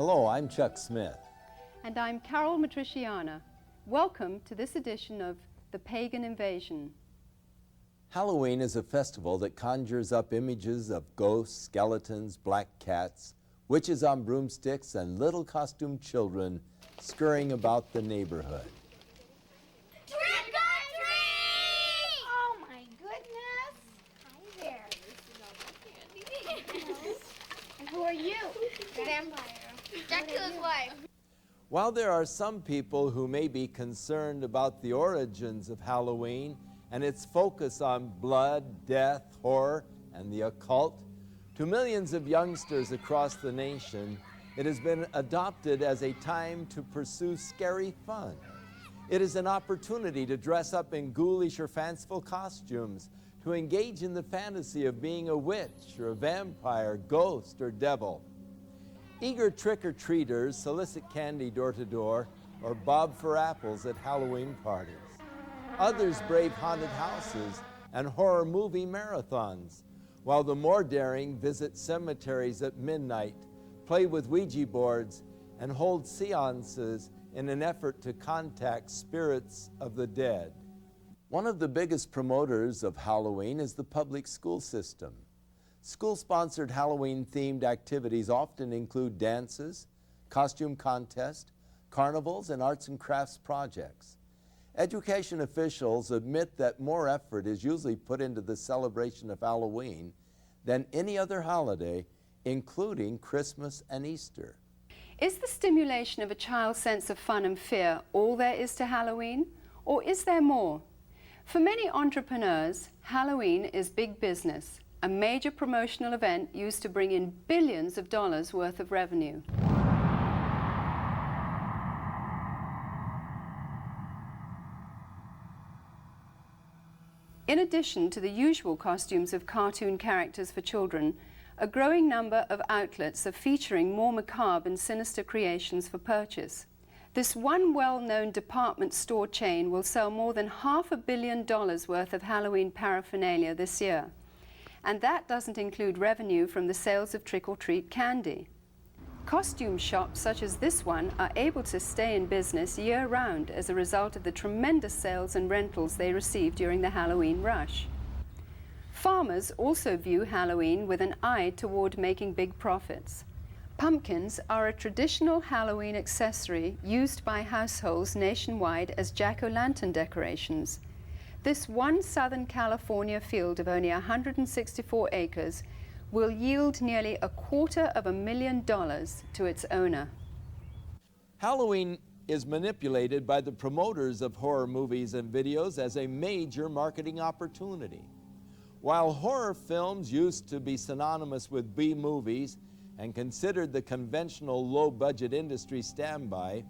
Hello, I'm Chuck Smith. And I'm Carol Matriciana. Welcome to this edition of The Pagan Invasion. Halloween is a festival that conjures up images of ghosts, skeletons, black cats, witches on broomsticks, and little costumed children scurrying about the neighborhood. Trick or treat! Oh my goodness! Hi there. And who are you? Vampire. Dracula's wife. While there are some people who may be concerned about the origins of Halloween and its focus on blood, death, horror, and the occult, to millions of youngsters across the nation, it has been adopted as a time to pursue scary fun. It is an opportunity to dress up in ghoulish or fanciful costumes, to engage in the fantasy of being a witch or a vampire, ghost, or devil. Eager trick-or-treaters solicit candy door to door or bob for apples at Halloween parties. Others brave haunted houses and horror movie marathons, while the more daring visit cemeteries at midnight, play with Ouija boards, and hold seances in an effort to contact spirits of the dead. One of the biggest promoters of Halloween is the public school system. School-sponsored Halloween-themed activities often include dances, costume contests, carnivals, and arts and crafts projects. Education officials admit that more effort is usually put into the celebration of Halloween than any other holiday, including Christmas and Easter. Is the stimulation of a child's sense of fun and fear all there is to Halloween, or is there more? For many entrepreneurs, Halloween is big business, a major promotional event used to bring in billions of dollars worth of revenue. In addition to the usual costumes of cartoon characters for children, a growing number of outlets are featuring more macabre and sinister creations for purchase. This one well-known department store chain will sell more than $500 million worth of Halloween paraphernalia this year. And that doesn't include revenue from the sales of trick-or-treat candy. Costume shops such as this one are able to stay in business year-round as a result of the tremendous sales and rentals they receive during the Halloween rush. Farmers also view Halloween with an eye toward making big profits. Pumpkins are a traditional Halloween accessory used by households nationwide as jack-o'-lantern decorations. This one Southern California field of only 164 acres will yield nearly $250,000 to its owner. Halloween is manipulated by the promoters of horror movies and videos as a major marketing opportunity. While horror films used to be synonymous with B-movies and considered the conventional low-budget industry standby,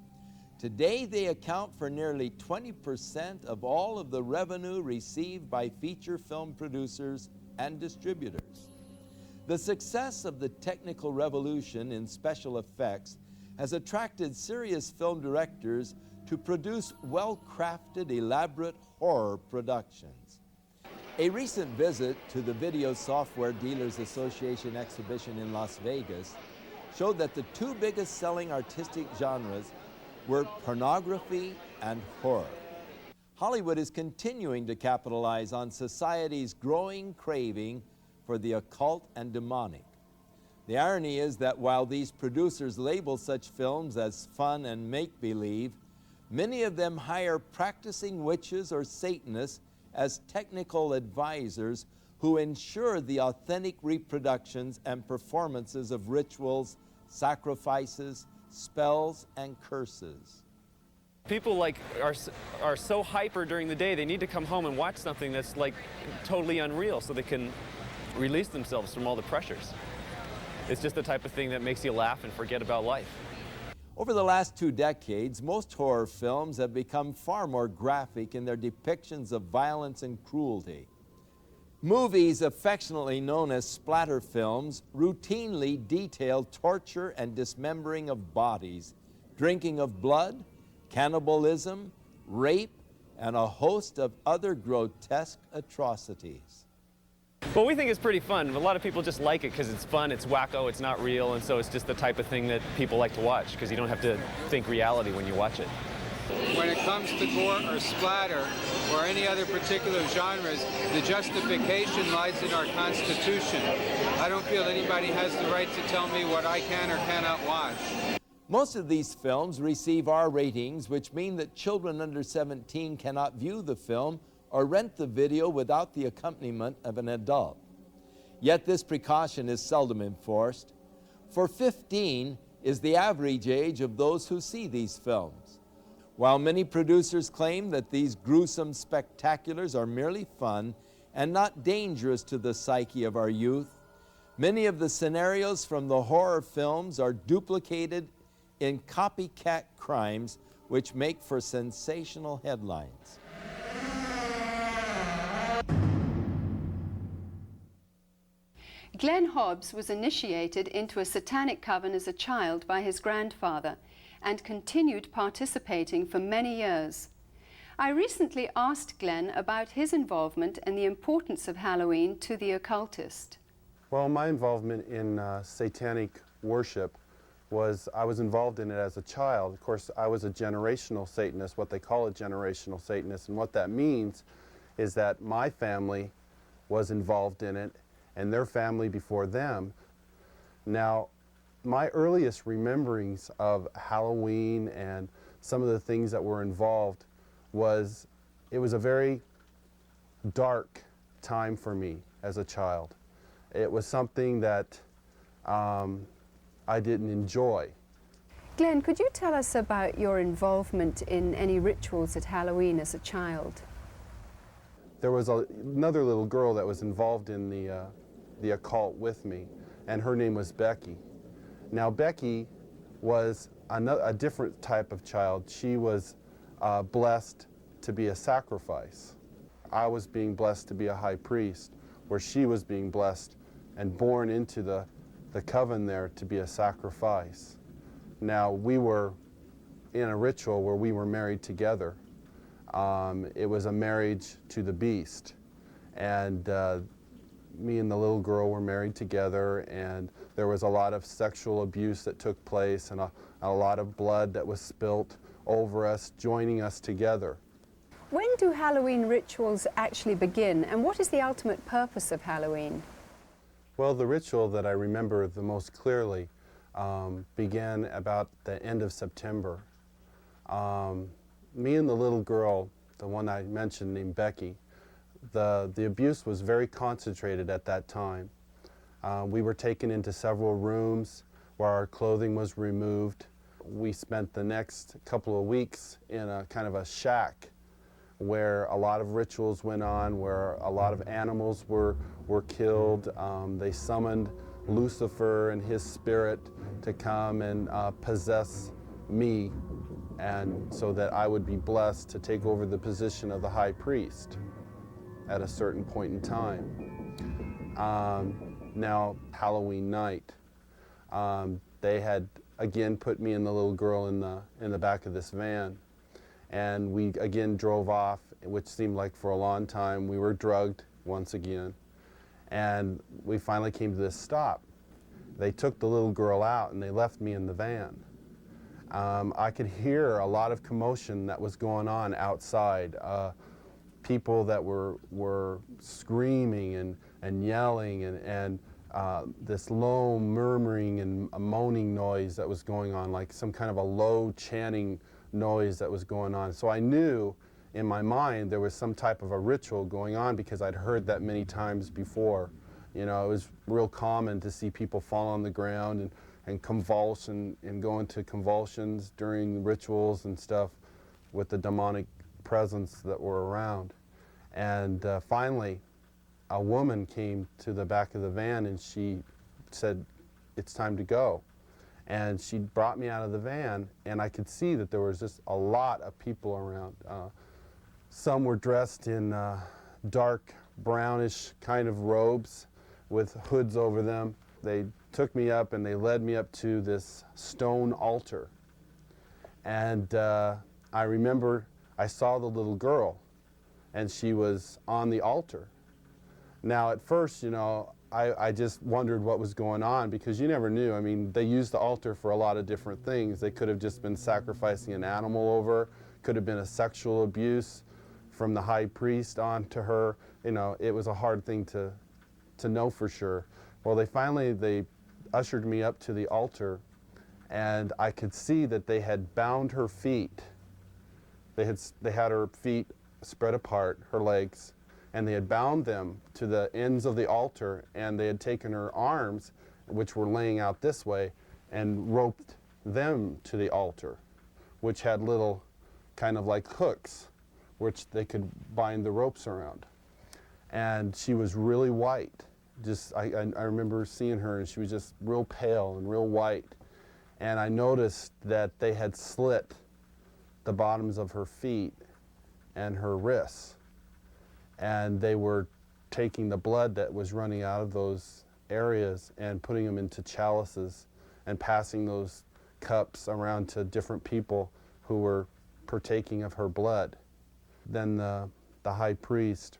today they account for nearly 20% of all of the revenue received by feature film producers and distributors. The success of the technical revolution in special effects has attracted serious film directors to produce well-crafted, elaborate horror productions. A recent visit to the Video Software Dealers Association exhibition in Las Vegas showed that the two biggest selling artistic genres were pornography and horror. Hollywood is continuing to capitalize on society's growing craving for the occult and demonic. The irony is that while these producers label such films as fun and make-believe, many of them hire practicing witches or Satanists as technical advisors who ensure the authentic reproductions and performances of rituals, sacrifices, spells, and curses. People are so hyper during the day, they need to come home and watch something that's totally unreal so they can release themselves from all the pressures. It's just the type of thing that makes you laugh and forget about life. Over the last 2 decades, most horror films have become far more graphic in their depictions of violence and cruelty. Movies affectionately known as splatter films routinely detail torture and dismembering of bodies, drinking of blood, cannibalism, rape, and a host of other grotesque atrocities. Well, we think it's pretty fun. A lot of people just like it because it's fun, it's wacko, it's not real, and so it's just the type of thing that people like to watch because you don't have to think reality when you watch it. When it comes to gore or splatter or any other particular genres, the justification lies in our Constitution. I don't feel anybody has the right to tell me what I can or cannot watch. Most of these films receive R ratings, which mean that children under 17 cannot view the film or rent the video without the accompaniment of an adult. Yet this precaution is seldom enforced, for 15 is the average age of those who see these films. While many producers claim that these gruesome spectaculars are merely fun and not dangerous to the psyche of our youth, many of the scenarios from the horror films are duplicated in copycat crimes which make for sensational headlines. Glenn Hobbs was initiated into a satanic coven as a child by his grandfather and continued participating for many years. I recently asked Glenn about his involvement and the importance of Halloween to the occultist. Well, my involvement in satanic worship was, I was involved in it as a child. Of course, I was a generational Satanist, what they call a generational Satanist, and what that means is that my family was involved in it and their family before them. Now, my earliest rememberings of Halloween and some of the things that were involved was, it was a very dark time for me as a child. It was something that I didn't enjoy. Glenn, could you tell us about your involvement in any rituals at Halloween as a child? There was another little girl that was involved in the occult with me, and her name was Becky. Now, Becky was a different type of child. She was blessed to be a sacrifice. I was being blessed to be a high priest, where she was being blessed and born into the coven there to be a sacrifice. Now, we were in a ritual where we were married together. It was a marriage to the beast, and me and the little girl were married together, and there was a lot of sexual abuse that took place and a lot of blood that was spilt over us, joining us together. When do Halloween rituals actually begin, and what is the ultimate purpose of Halloween? Well, the ritual that I remember the most clearly began about the end of September. Me and the little girl, the one I mentioned named Becky, the abuse was very concentrated at that time. We were taken into several rooms where our clothing was removed. We spent the next couple of weeks in a kind of a shack where a lot of rituals went on, where a lot of animals were killed. They summoned Lucifer and his spirit to come and possess me, and so that I would be blessed to take over the position of the high priest at a certain point in time. Now, Halloween night, they had again put me and the little girl in the back of this van, and we again drove off, which seemed like for a long time. We were drugged once again, and we finally came to this stop. They took the little girl out and they left me in the van. I could hear a lot of commotion that was going on outside. People that were screaming and yelling, and this low murmuring and a moaning noise that was going on, like some kind of a low chanting noise that was going on. So I knew in my mind there was some type of a ritual going on, because I'd heard that many times before. You know, it was real common to see people fall on the ground and convulse and go into convulsions during rituals and stuff with the demonic presence that were around. And finally, a woman came to the back of the van and she said, "It's time to go." And she brought me out of the van, and I could see that there was just a lot of people around. Some were dressed in dark brownish kind of robes with hoods over them. They took me up and they led me up to this stone altar. And I remember I saw the little girl, and she was on the altar. Now at first, you know, I just wondered what was going on because you never knew. I mean, they used the altar for a lot of different things. They could have just been sacrificing an animal over, could have been a sexual abuse from the high priest on to her. You know, it was a hard thing to know for sure. Well, they ushered me up to the altar, and I could see that they had bound her feet. They had her feet spread apart, her legs, and they had bound them to the ends of the altar, and they had taken her arms, which were laying out this way, and roped them to the altar, which had little kind of like hooks, which they could bind the ropes around. And she was really white. I remember seeing her, and she was just real pale and real white. And I noticed that they had slit the bottoms of her feet and her wrists. And they were taking the blood that was running out of those areas and putting them into chalices and passing those cups around to different people who were partaking of her blood. Then the high priest,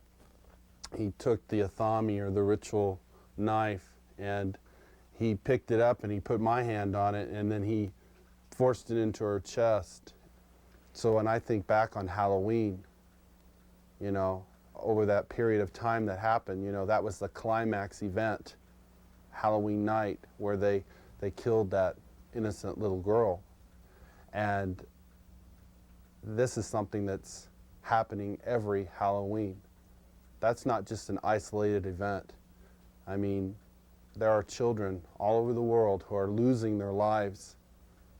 he took the athami, or the ritual knife, and he picked it up and he put my hand on it, and then he forced it into her chest. So when I think back on Halloween, you know, over that period of time that happened, you know, that was the climax event, Halloween night, where they killed that innocent little girl. And this is something that's happening every Halloween. That's not just an isolated event. I mean, there are children all over the world who are losing their lives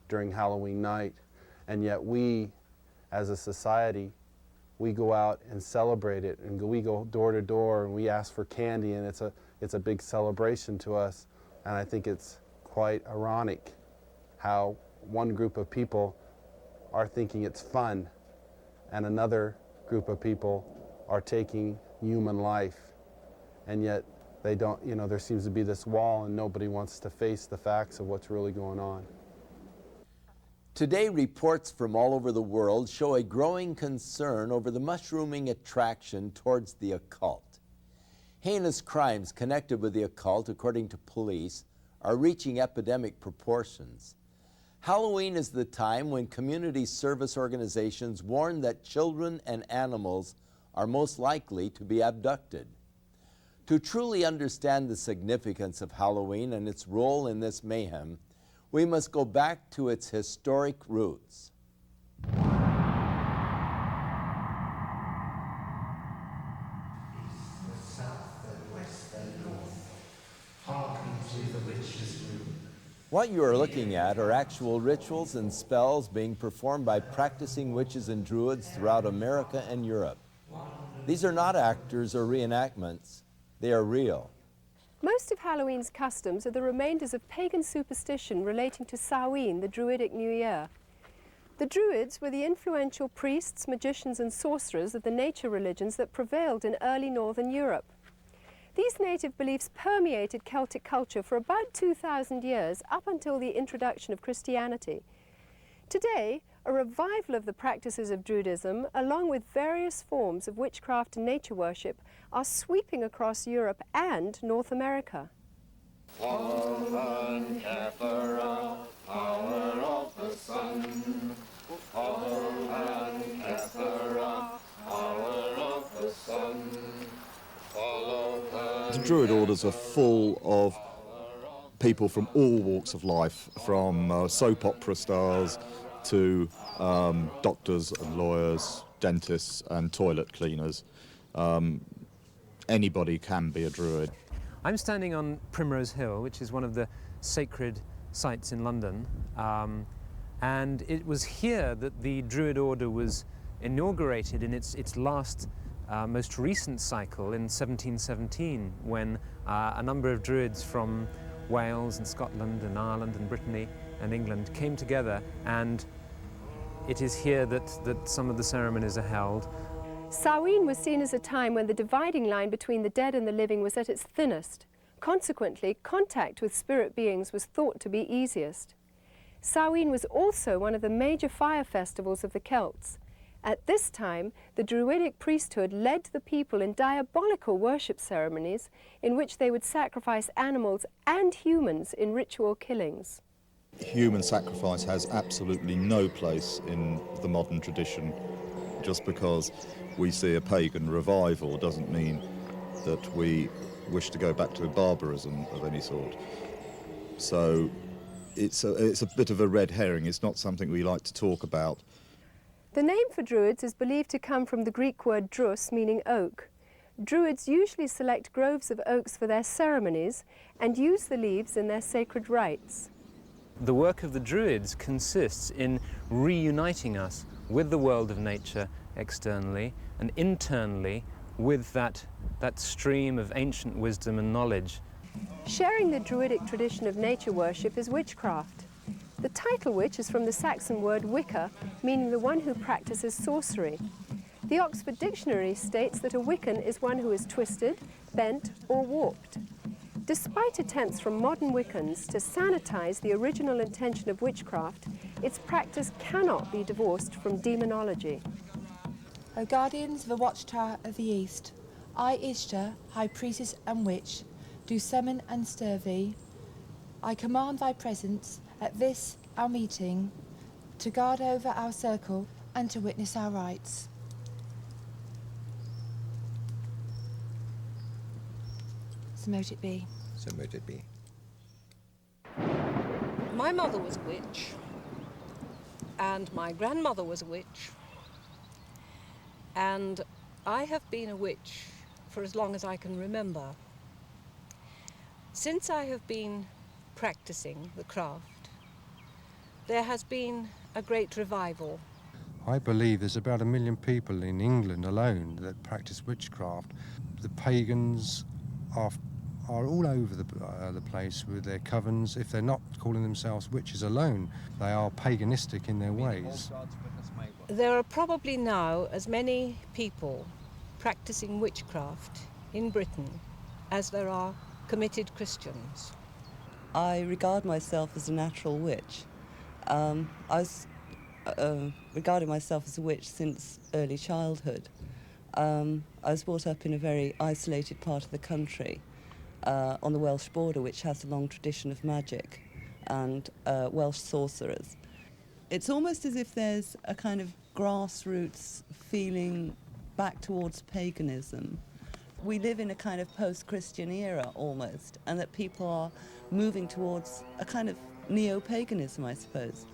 during Halloween night, and yet we, as a society, we go out and celebrate it, and we go door to door and we ask for candy, and it's a big celebration to us. And I think it's quite ironic how one group of people are thinking it's fun and another group of people are taking human life, and yet they don't, you know, there seems to be this wall and nobody wants to face the facts of what's really going on. Today, reports from all over the world show a growing concern over the mushrooming attraction towards the occult. Heinous crimes connected with the occult, according to police, are reaching epidemic proportions. Halloween is the time when community service organizations warn that children and animals are most likely to be abducted. To truly understand the significance of Halloween and its role in this mayhem, we must go back to its historic roots. What you are looking at are actual rituals and spells being performed by practicing witches and druids throughout America and Europe. These are not actors or reenactments. They are real. Most of Halloween's customs are the remainders of pagan superstition relating to Samhain, the Druidic New Year. The Druids were the influential priests, magicians and sorcerers of the nature religions that prevailed in early northern Europe. These native beliefs permeated Celtic culture for about 2,000 years, up until the introduction of Christianity. Today, a revival of the practices of Druidism, along with various forms of witchcraft and nature worship, are sweeping across Europe and North America. Power of the sun. Power of the sun. The Druid orders are full of people from all walks of life, from soap opera stars to doctors and lawyers, dentists and toilet cleaners. Anybody can be a Druid. I'm standing on Primrose Hill, which is one of the sacred sites in London, and it was here that the Druid order was inaugurated in its last, most recent cycle in 1717, when a number of Druids from Wales and Scotland and Ireland and Brittany and England came together, and it is here that some of the ceremonies are held. Samhain was seen as a time when the dividing line between the dead and the living was at its thinnest. Consequently, contact with spirit beings was thought to be easiest. Samhain was also one of the major fire festivals of the Celts, At this time, the Druidic priesthood led the people in diabolical worship ceremonies in which they would sacrifice animals and humans in ritual killings. Human sacrifice has absolutely no place in the modern tradition. Just because we see a pagan revival doesn't mean that we wish to go back to barbarism of any sort. So it's a bit of a red herring. It's not something we like to talk about. The name for Druids is believed to come from the Greek word drus, meaning oak. Druids usually select groves of oaks for their ceremonies and use the leaves in their sacred rites. The work of the Druids consists in reuniting us with the world of nature externally and internally with that stream of ancient wisdom and knowledge. Sharing the Druidic tradition of nature worship is witchcraft. The title witch is from the Saxon word wicca, meaning the one who practices sorcery. The Oxford Dictionary states that a Wiccan is one who is twisted, bent or warped. Despite attempts from modern Wiccans to sanitize the original intention of witchcraft, its practice cannot be divorced from demonology. O guardians of the watchtower of the east, I, Ishtar, high priestess and witch, do summon and stir thee. I command thy presence at this our meeting, to guard over our circle and to witness our rites. So mote it be. So mote it be. My mother was a witch, and my grandmother was a witch, and I have been a witch for as long as I can remember. Since I have been practicing the craft, there has been a great revival. I believe there's about 1 million people in England alone that practice witchcraft. The pagans are all over the place with their covens. If they're not calling themselves witches alone, they are paganistic in their ways. There are probably now as many people practicing witchcraft in Britain as there are committed Christians. I regard myself as a natural witch. I was regarding myself as a witch since early childhood. I was brought up in a very isolated part of the country on the Welsh border, which has a long tradition of magic and Welsh sorcerers. It's almost as if there's a kind of grassroots feeling back towards paganism. We live in a kind of post-Christian era almost, and that people are moving towards a kind of neo-paganism, I suppose.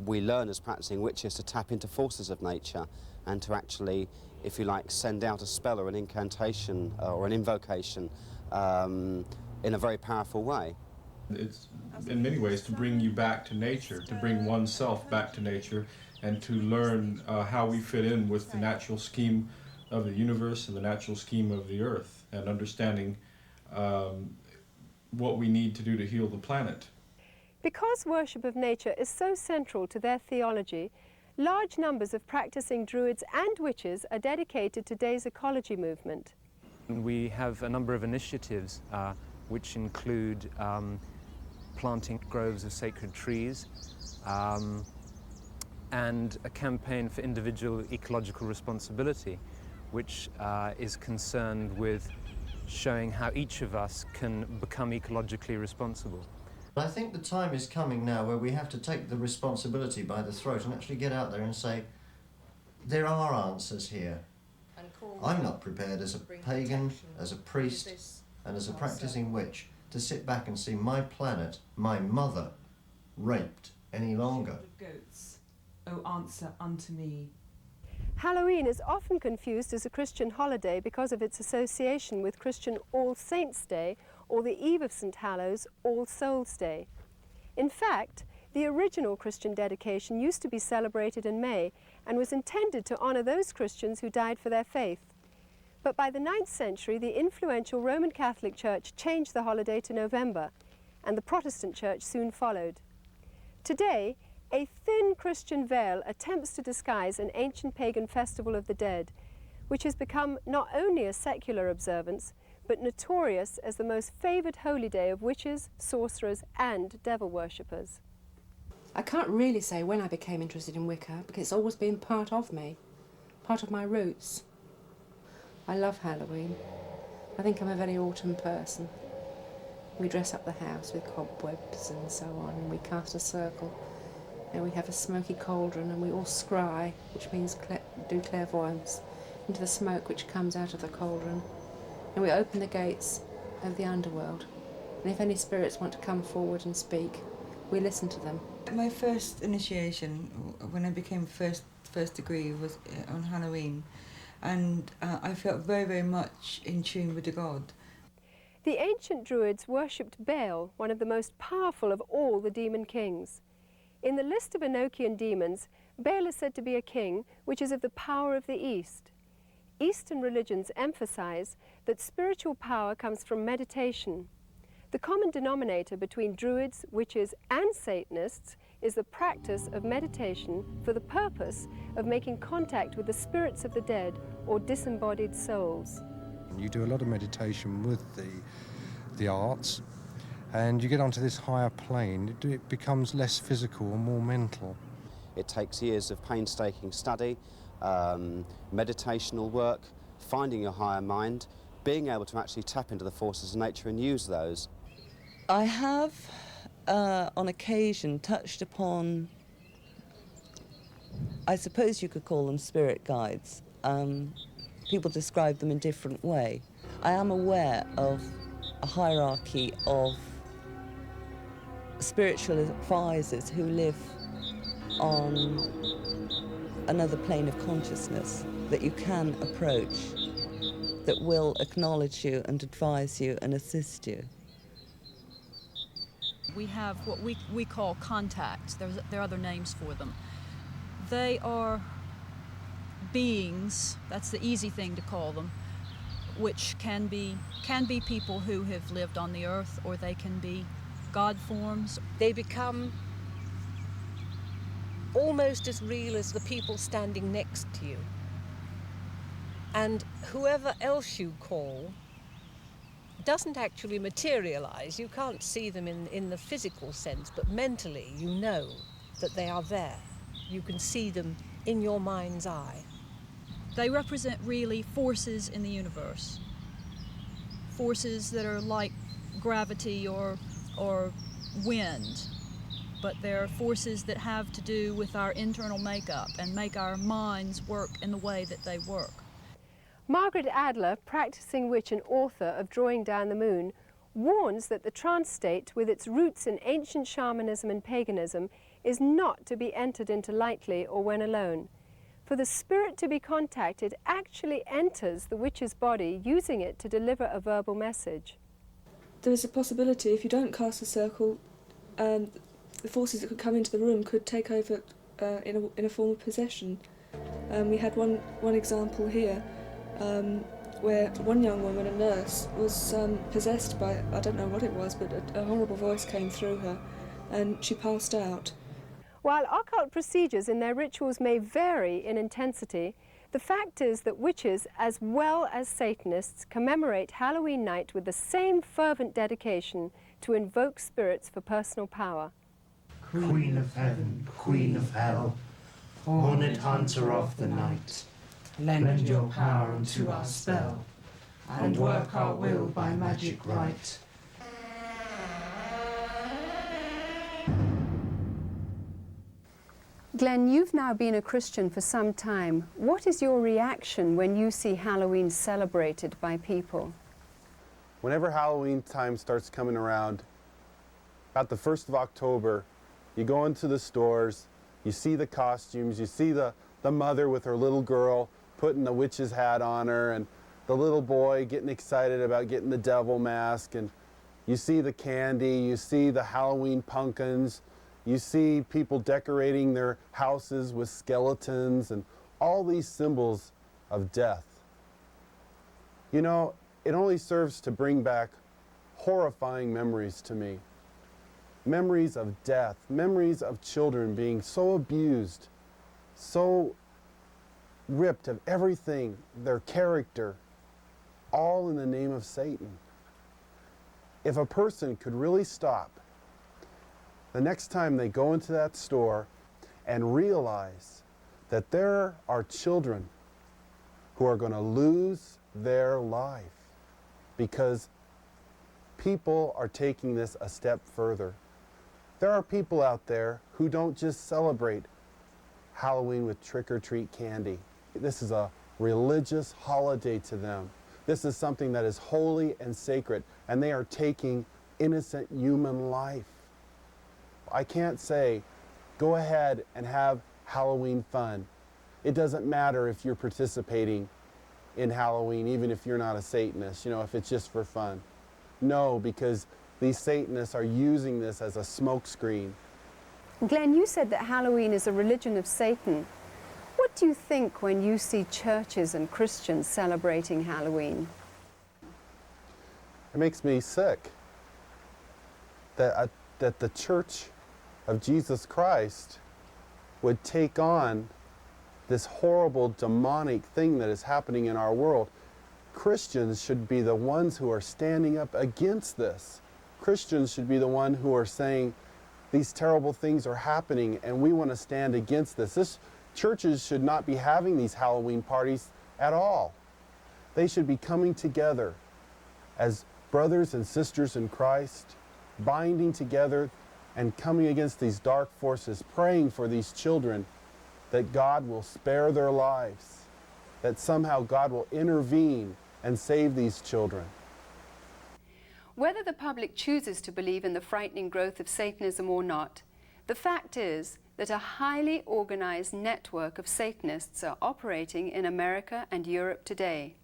We learn as practicing witches to tap into forces of nature and to actually, if you like, send out a spell or an incantation or an invocation in a very powerful way. It's in many ways to bring you back to nature, to bring oneself back to nature, and to learn how we fit in with the natural scheme of the universe and the natural scheme of the earth, and understanding what we need to do to heal the planet. Because worship of nature is so central to their theology, large numbers of practicing Druids and witches are dedicated to today's ecology movement. We have a number of initiatives which include planting groves of sacred trees and a campaign for individual ecological responsibility, which is concerned with showing how each of us can become ecologically responsible. I think the time is coming now where we have to take the responsibility by the throat and actually get out there and say, there are answers here. I'm not prepared as a pagan, as a priest, and as a practicing witch to sit back and see my planet, my mother, raped any longer. Goats, O answer unto me. Halloween is often confused as a Christian holiday because of its association with Christian All Saints' Day or the Eve of St. Hallows, All Souls' Day. In fact, the original Christian dedication used to be celebrated in May and was intended to honour those Christians who died for their faith. But by the 9th century, the influential Roman Catholic Church changed the holiday to November, and the Protestant Church soon followed. Today, a thin Christian veil attempts to disguise an ancient pagan festival of the dead, which has become not only a secular observance, but notorious as the most favoured holy day of witches, sorcerers and devil worshippers. I can't really say when I became interested in Wicca, because it's always been part of me. part of my roots. I love Halloween. I think I'm a very autumn person. We dress up the house with cobwebs and so on, and we cast a circle, and we have a smoky cauldron, and we all scry, which means do clairvoyance, into the smoke which comes out of the cauldron, and we open the gates of the underworld, and if any spirits want to come forward and speak, we listen to them. My first initiation, when I became first degree, was on Halloween, and I felt very, very much in tune with the god. The ancient Druids worshipped Baal, one of the most powerful of all the demon kings. In the list of Enochian demons, Baal is said to be a king which is of the power of the East. Eastern religions emphasize that spiritual power comes from meditation. The common denominator between Druids, witches, and Satanists is the practice of meditation for the purpose of making contact with the spirits of the dead or disembodied souls. You do a lot of meditation with the arts, and you get onto this higher plane. It becomes less physical and more mental. It takes years of painstaking study, meditational work, finding your higher mind, being able to actually tap into the forces of nature and use those. I have, on occasion, touched upon, I suppose you could call them spirit guides. People describe them in a different way. I am aware of a hierarchy of spiritual advisors who live on another plane of consciousness that you can approach, that will acknowledge you and advise you and assist you. We have what we call contacts. There are other names for them. They are beings, that's the easy thing to call them, which can be people who have lived on the earth, or they can be God forms. They become almost as real as the people standing next to you. And whoever else you call doesn't actually materialize. You can't see them in the physical sense, but mentally you know that they are there. You can see them in your mind's eye. They represent really forces in the universe. Forces that are like gravity or wind, but they're forces that have to do with our internal makeup and make our minds work in the way that they work. Margaret Adler, practicing witch and author of Drawing Down the Moon, warns that the trance state, with its roots in ancient shamanism and paganism, is not to be entered into lightly or when alone. For the spirit to be contacted actually enters the witch's body, using it to deliver a verbal message. There is a possibility, if you don't cast a circle, the forces that could come into the room could take over in a form of possession. We had one example here where one young woman, a nurse, was possessed by, I don't know what it was, but a horrible voice came through her and she passed out. While occult procedures in their rituals may vary in intensity, the fact is that witches, as well as Satanists, commemorate Halloween night with the same fervent dedication to invoke spirits for personal power. Queen of heaven, queen of hell, horned hunter of the night, lend your power unto our spell, and work our will by magic right. Glenn, you've now been a Christian for some time. What is your reaction when you see Halloween celebrated by people? Whenever Halloween time starts coming around, about the 1st of October, you go into the stores, you see the costumes, you see the mother with her little girl putting the witch's hat on her, and the little boy getting excited about getting the devil mask, and you see the candy, you see the Halloween pumpkins, you see people decorating their houses with skeletons and all these symbols of death. You know, it only serves to bring back horrifying memories to me. Memories of death, memories of children being so abused, so ripped of everything, their character, all in the name of Satan. If a person could really stop the next time they go into that store and realize that there are children who are going to lose their life because people are taking this a step further. There are people out there who don't just celebrate Halloween with trick-or-treat candy. This is a religious holiday to them. This is something that is holy and sacred, and they are taking innocent human life. I can't say, go ahead and have Halloween fun. It doesn't matter if you're participating in Halloween, even if you're not a Satanist, if it's just for fun. No, because these Satanists are using this as a smokescreen. Glenn, you said that Halloween is a religion of Satan. What do you think when you see churches and Christians celebrating Halloween? It makes me sick that the Church of Jesus Christ would take on this horrible demonic thing that is happening in our world. Christians should be the ones who are standing up against this. Christians should be the ones who are saying these terrible things are happening and we want to stand against this. Churches should not be having these Halloween parties at all. They should be coming together as brothers and sisters in Christ, binding together and coming against these dark forces, praying for these children that God will spare their lives, that somehow God will intervene and save these children. Whether the public chooses to believe in the frightening growth of Satanism or not, the fact is that a highly organized network of Satanists are operating in America and Europe today.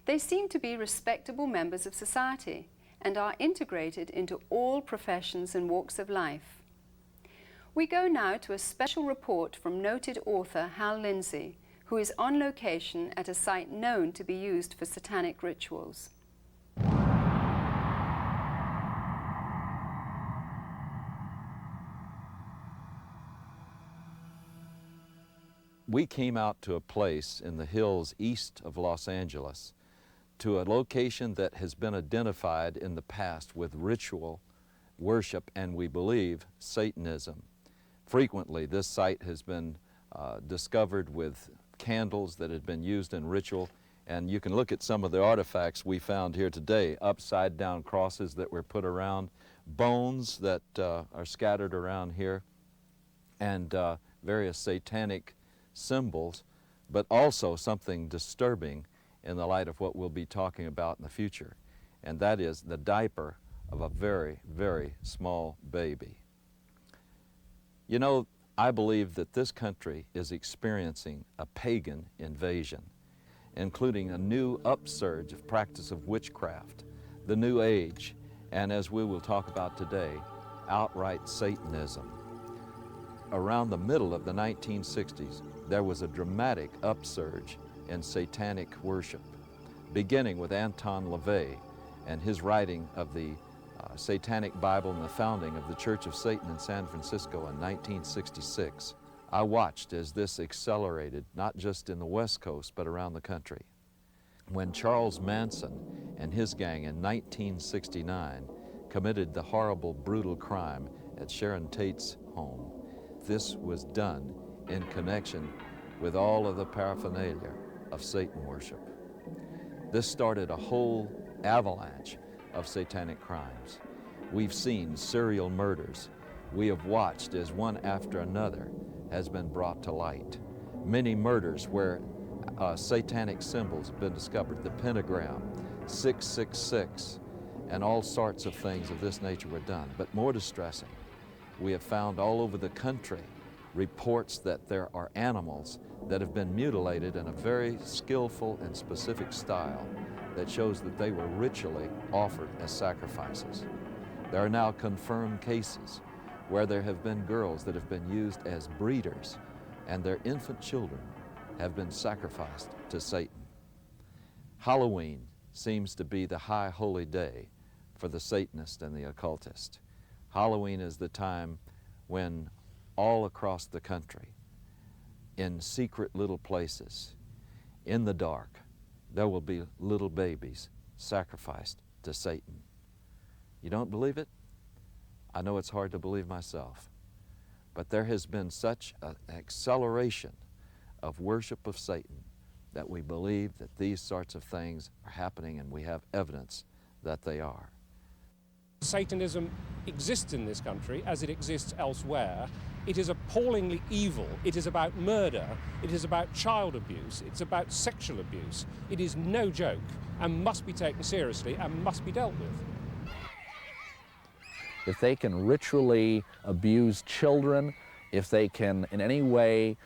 They seem to be respectable members of society and are integrated into all professions and walks of life. We go now to a special report from noted author Hal Lindsey, who is on location at a site known to be used for satanic rituals. We came out to a place in the hills east of Los Angeles, to a location that has been identified in the past with ritual worship and, we believe, Satanism. Frequently, this site has been discovered with candles that had been used in ritual, and you can look at some of the artifacts we found here today, upside-down crosses that were put around, bones that are scattered around here, and various satanic symbols, but also something disturbing in the light of what we'll be talking about in the future, and that is the diaper of a very, very small baby. You know, I believe that this country is experiencing a pagan invasion, including a new upsurge of practice of witchcraft, the New Age, and as we will talk about today, outright Satanism. Around the middle of the 1960s, there was a dramatic upsurge in satanic worship, beginning with Anton LaVey and his writing of the Satanic Bible and the founding of the Church of Satan in San Francisco in 1966. I watched as this accelerated, not just in the West Coast, but around the country. When Charles Manson and his gang in 1969 committed the horrible, brutal crime at Sharon Tate's home, this was done in connection with all of the paraphernalia of Satan worship. This started a whole avalanche of satanic crimes. We've seen serial murders. We have watched as one after another has been brought to light. Many murders where satanic symbols have been discovered, the pentagram, 666, and all sorts of things of this nature were done. But more distressing, we have found all over the country reports that there are animals that have been mutilated in a very skillful and specific style that shows that they were ritually offered as sacrifices. There are now confirmed cases where there have been girls that have been used as breeders and their infant children have been sacrificed to Satan. Halloween seems to be the high holy day for the Satanist and the occultist. Halloween is the time when all across the country, in secret little places, in the dark, there will be little babies sacrificed to Satan. You don't believe it? I know it's hard to believe myself, but there has been such an acceleration of worship of Satan that we believe that these sorts of things are happening, and we have evidence that they are. Satanism exists in this country as it exists elsewhere. It is appallingly evil. It is about murder. It is about child abuse. It's about sexual abuse. It is no joke and must be taken seriously and must be dealt with. If they can ritually abuse children, if they can in any way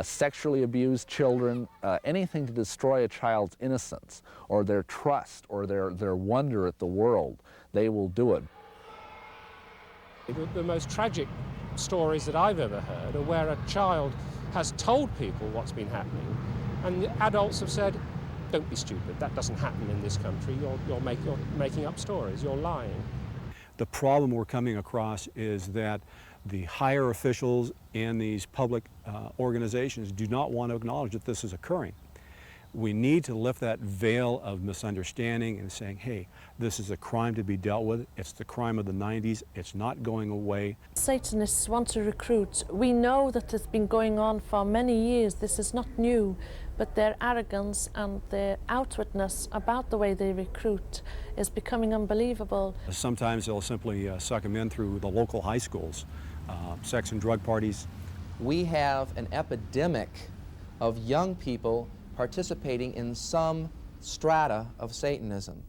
sexually abuse children, anything to destroy a child's innocence or their trust or their wonder at the world, they will do it. The most tragic stories that I've ever heard are where a child has told people what's been happening, and the adults have said, don't be stupid, that doesn't happen in this country, you're making up stories, you're lying. The problem we're coming across is that the higher officials in these public organizations do not want to acknowledge that this is occurring. We need to lift that veil of misunderstanding and saying, hey, this is a crime to be dealt with. It's the crime of the 90s. It's not going away. Satanists want to recruit. We know that it's been going on for many years. This is not new, but their arrogance and their outwardness about the way they recruit is becoming unbelievable. Sometimes they'll simply suck them in through the local high schools, sex and drug parties. We have an epidemic of young people participating in some strata of Satanism.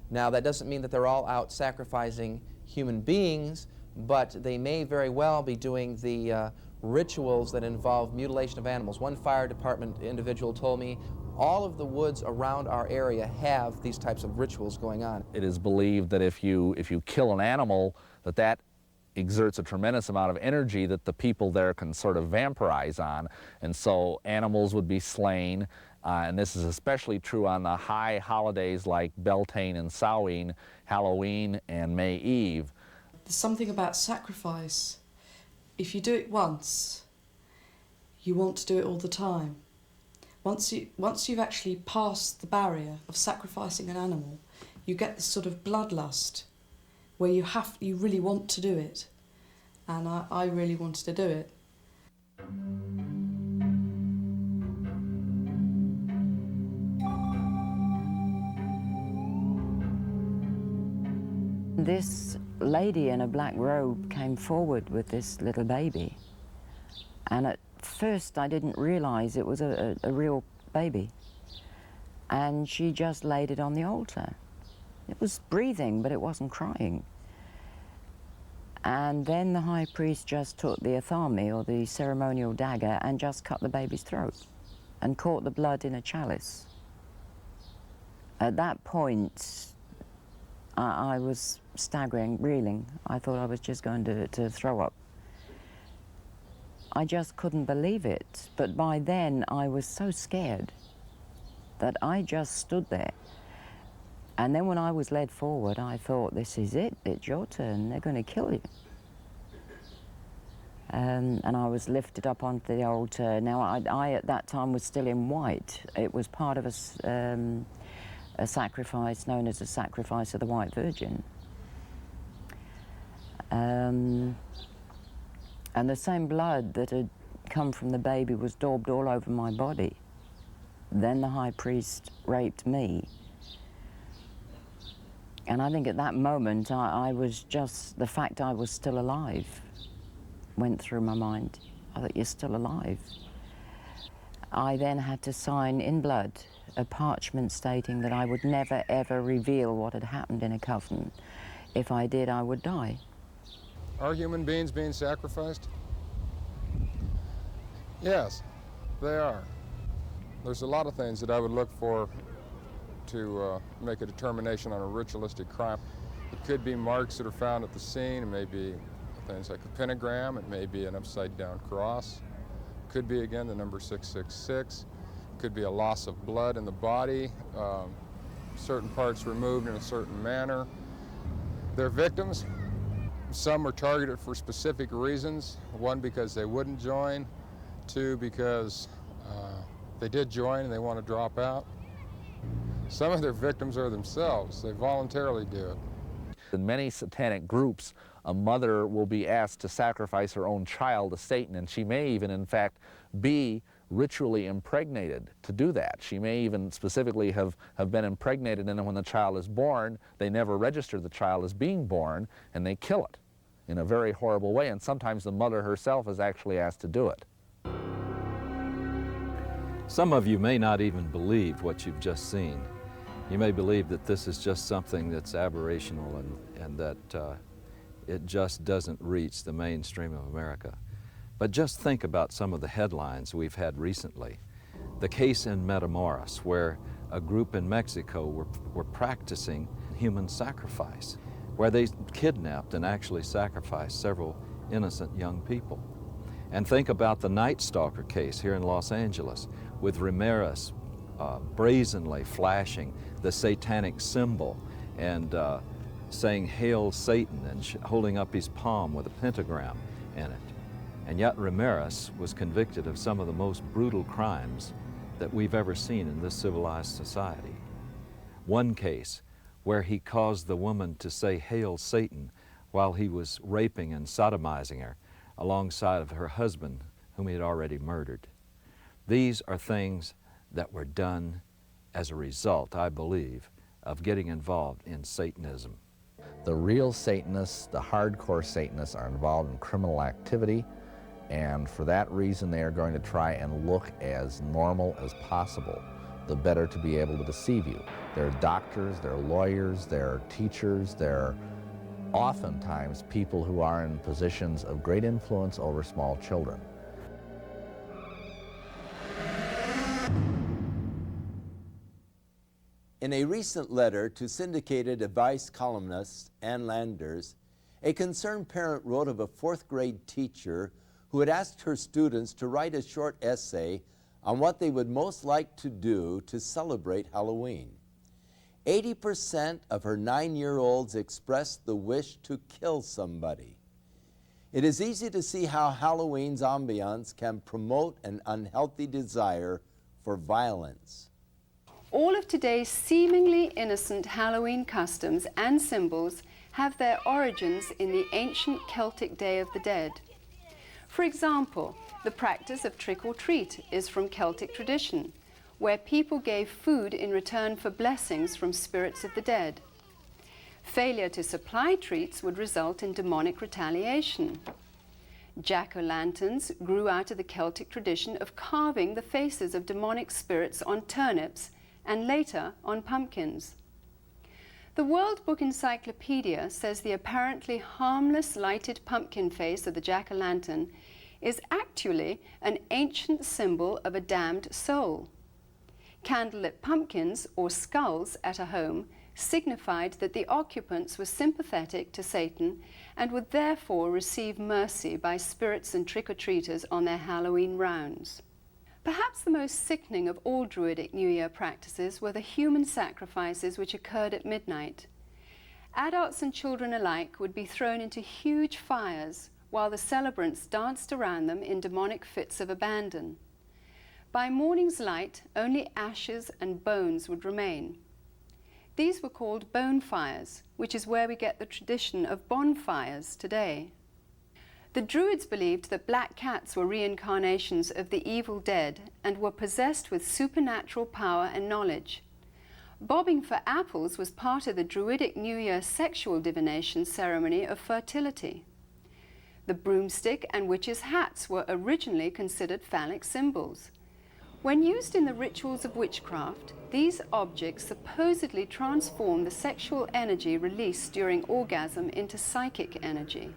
Now, that doesn't mean that they're all out sacrificing human beings, but they may very well be doing the rituals that involve mutilation of animals. One fire department individual told me all of the woods around our area have these types of rituals going on. It is believed that if you kill an animal, that exerts a tremendous amount of energy that the people there can sort of vampirize on, and so animals would be slain. And this is especially true on the high holidays like Beltane and Samhain, Halloween and May Eve. There's something about sacrifice. If you do it once, you want to do it all the time. Once you've actually passed the barrier of sacrificing an animal, you get this sort of bloodlust where you really want to do it. And I really wanted to do it. This lady in a black robe came forward with this little baby, and at first I didn't realize it was a real baby, and she just laid it on the altar. It was breathing, but it wasn't crying. And then the high priest just took the athame, or the ceremonial dagger, and just cut the baby's throat and caught the blood in a chalice. At that point, I was staggering, reeling. I thought I was just going to throw up. I just couldn't believe it. But by then, I was so scared that I just stood there. And then when I was led forward, I thought, this is it. It's your turn. They're going to kill you. And I was lifted up onto the altar. Now, I at that time was still in white. It was part of a sacrifice known as the sacrifice of the White Virgin. And the same blood that had come from the baby was daubed all over my body. Then the high priest raped me. And I think at that moment, I was just, the fact I was still alive went through my mind. I thought, you're still alive. I then had to sign in blood a parchment stating that I would never, ever reveal what had happened in a coven. If I did, I would die. Are human beings being sacrificed? Yes, they are. There's a lot of things that I would look for to make a determination on a ritualistic crime. It could be marks that are found at the scene. It may be things like a pentagram. It may be an upside-down cross. It could be, again, the number 666. It could be a loss of blood in the body, certain parts removed in a certain manner. They're victims. Some are targeted for specific reasons. One, because they wouldn't join. Two, because they did join and they want to drop out. Some of their victims are themselves. They voluntarily do it. In many satanic groups, a mother will be asked to sacrifice her own child to Satan, and she may even, in fact, be ritually impregnated to do that. She may even specifically have been impregnated, and then when the child is born, they never register the child as being born, and they kill it in a very horrible way, and sometimes the mother herself is actually asked to do it. Some of you may not even believe what you've just seen. You may believe that this is just something that's aberrational and that it just doesn't reach the mainstream of America. But just think about some of the headlines we've had recently. The case in Matamoros, where a group in Mexico were practicing human sacrifice, where they kidnapped and actually sacrificed several innocent young people. And think about the Night Stalker case here in Los Angeles, with Ramirez brazenly flashing the satanic symbol and saying, "Hail Satan," and holding up his palm with a pentagram in it. And yet Ramirez was convicted of some of the most brutal crimes that we've ever seen in this civilized society. One case where he caused the woman to say, "Hail Satan," while he was raping and sodomizing her alongside of her husband, whom he had already murdered. These are things that were done as a result, I believe, of getting involved in Satanism. The real Satanists, the hardcore Satanists, are involved in criminal activity, and for that reason they are going to try and look as normal as possible, the better to be able to deceive you. They're doctors, they're lawyers, they're teachers, they're oftentimes people who are in positions of great influence over small children. In a recent letter to syndicated advice columnists and Landers, a concerned parent wrote of a fourth-grade teacher who had asked her students to write a short essay on what they would most like to do to celebrate Halloween. 80% of her 9-year-olds expressed the wish to kill somebody. It is easy to see how Halloween's ambiance can promote an unhealthy desire for violence. All of today's seemingly innocent Halloween customs and symbols have their origins in the ancient Celtic Day of the Dead. For example, the practice of trick or treat is from Celtic tradition, where people gave food in return for blessings from spirits of the dead. Failure to supply treats would result in demonic retaliation. Jack-o'-lanterns grew out of the Celtic tradition of carving the faces of demonic spirits on turnips and later on pumpkins. The World Book Encyclopedia says the apparently harmless lighted pumpkin face of the jack-o'-lantern is actually an ancient symbol of a damned soul. Candlelit pumpkins, or skulls, at a home signified that the occupants were sympathetic to Satan and would therefore receive mercy by spirits and trick-or-treaters on their Halloween rounds. Perhaps the most sickening of all Druidic New Year practices were the human sacrifices which occurred at midnight. Adults and children alike would be thrown into huge fires while the celebrants danced around them in demonic fits of abandon. By morning's light, only ashes and bones would remain. These were called bonfires, which is where we get the tradition of bonfires today. The Druids believed that black cats were reincarnations of the evil dead and were possessed with supernatural power and knowledge. Bobbing for apples was part of the Druidic New Year sexual divination ceremony of fertility. The broomstick and witches' hats were originally considered phallic symbols. When used in the rituals of witchcraft, these objects supposedly transform the sexual energy released during orgasm into psychic energy.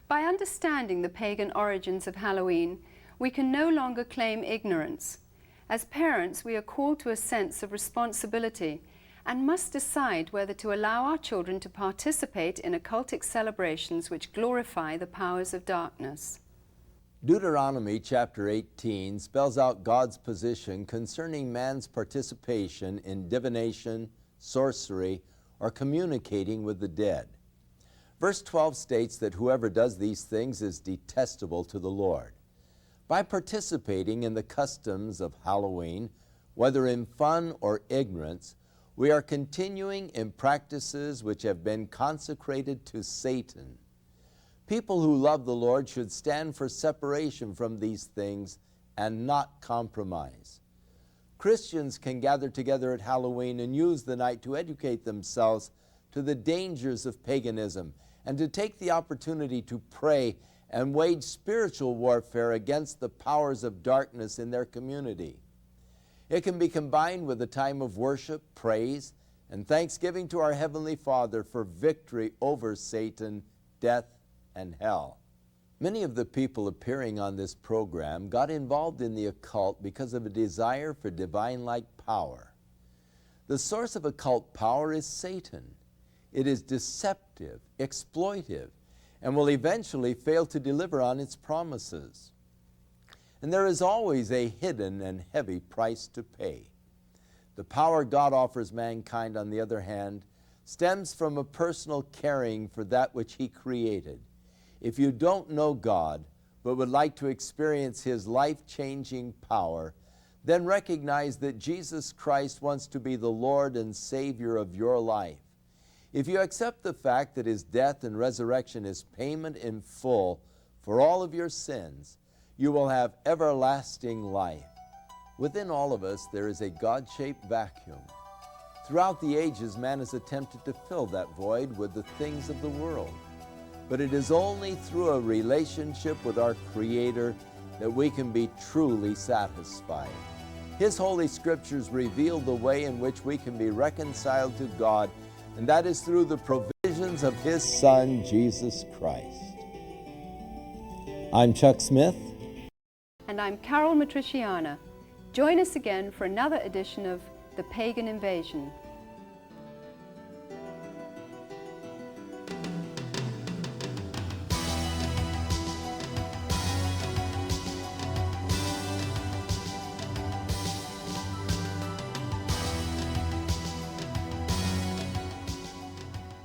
By understanding the pagan origins of Halloween, we can no longer claim ignorance. As parents, we are called to a sense of responsibility and must decide whether to allow our children to participate in occultic celebrations which glorify the powers of darkness. Deuteronomy chapter 18 spells out God's position concerning man's participation in divination, sorcery, or communicating with the dead. Verse 12 states that whoever does these things is detestable to the Lord. By participating in the customs of Halloween, whether in fun or ignorance, we are continuing in practices which have been consecrated to Satan. People who love the Lord should stand for separation from these things and not compromise. Christians can gather together at Halloween and use the night to educate themselves to the dangers of paganism and to take the opportunity to pray and wage spiritual warfare against the powers of darkness in their community. It can be combined with a time of worship, praise, and thanksgiving to our Heavenly Father for victory over Satan, death, and hell. Many of the people appearing on this program got involved in the occult because of a desire for divine-like power. The source of occult power is Satan. It is deceptive, exploitive, and will eventually fail to deliver on its promises. And there is always a hidden and heavy price to pay. The power God offers mankind, on the other hand, stems from a personal caring for that which He created. If you don't know God, but would like to experience His life-changing power, then recognize that Jesus Christ wants to be the Lord and Savior of your life. If you accept the fact that His death and resurrection is payment in full for all of your sins, you will have everlasting life. Within all of us, there is a God-shaped vacuum. Throughout the ages, man has attempted to fill that void with the things of the world. But it is only through a relationship with our Creator that we can be truly satisfied. His Holy Scriptures reveal the way in which we can be reconciled to God, and that is through the provisions of His Son, Jesus Christ. I'm Chuck Smith. And I'm Carol Matriciana. Join us again for another edition of The Pagan Invasion.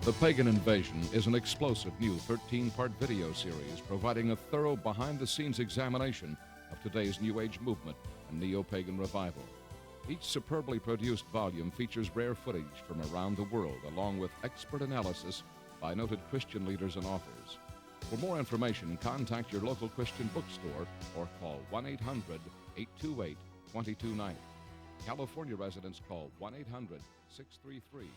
The Pagan Invasion is an explosive new 13-part video series providing a thorough behind-the-scenes examination of today's New Age movement and neo-pagan revival. Each superbly produced volume features rare footage from around the world, along with expert analysis by noted Christian leaders and authors. For more information, contact your local Christian bookstore or call 1-800-828-2290. California residents call 1-800-633-0869.